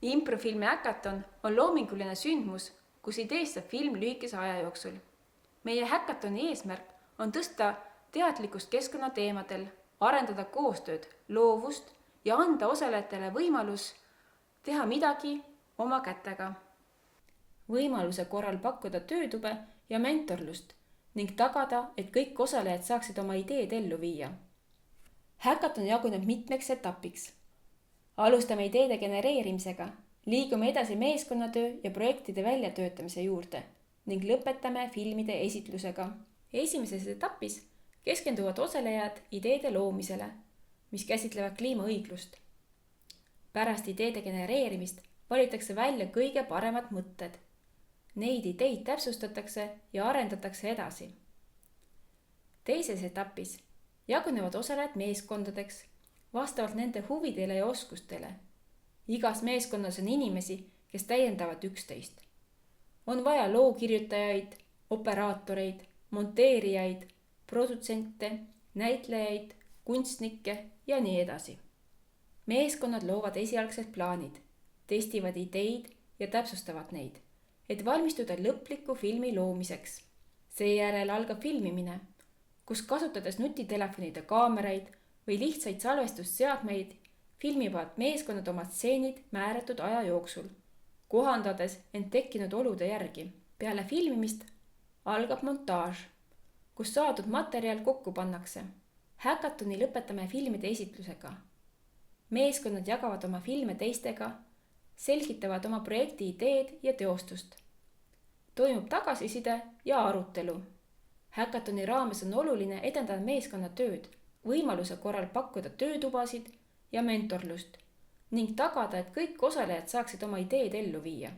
Improfilmi häkaton on loominguline sündmus, kus ideest saab film lühikese aja jooksul. Meie häkatoni eesmärk on tõsta teadlikkust keskkonnateemadel, arendada koostööd, loovust ja anda osalejatele võimalus teha midagi oma kätega. Võimaluse korral pakkuda töötube ja mentorlust ning tagada, et kõik osalejad saaksid oma ideed ellu viia. Häkaton jaguneb mitmeks etapiks. Alustame ideede genereerimisega, liigume edasi meeskonnatöö ja projektide väljatöötamise juurde ning lõpetame filmide esitlusega. Esimeses etapis keskenduvad osalejad ideede loomisele, mis käsitlevad kliimaõiglust. Pärast ideede genereerimist valitakse välja kõige paremad mõtted. Neid ideid täpsustatakse ja arendatakse edasi. Teises etapis jagunevad osalejad meeskondadeks vastavalt nende huvidele ja oskustele. Igas meeskonnas on inimesi, kes täiendavad üksteist. On vaja lookirjutajaid, operaatoreid, monteerijaid, produtsente, näitlejaid, kunstnikke ja nii edasi. Meeskonnad loovad esialgsed plaanid, testivad ideid ja täpsustavad neid, et valmistuda lõpliku filmi loomiseks. Seejärel algab filmimine, kus kasutades nutitelefonide kaameraid või lihtsaid salvestusseadmeid filmivad meeskonnad oma stseenid määratud aja jooksul, kohandades end tekkinud olude järgi. Peale filmimist algab montaaž, kus saadud materjal kokku pannakse. Häkatoni lõpetame filmide esitlusega. Meeskonnad jagavad oma filme teistega, selgitavad oma projekti ideed ja teostust. Toimub tagasiside ja arutelu. Häkatoni raames on oluline edendada meeskonna tööd, võimaluse korral pakkuda töötubasid ja mentorlust ning tagada, et kõik osalejad saaksid oma ideed ellu viia.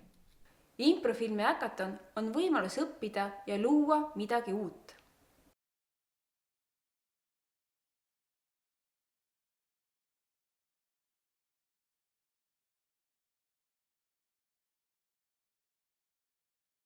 Improfilmi häkaton on võimalus õppida ja luua midagi uut.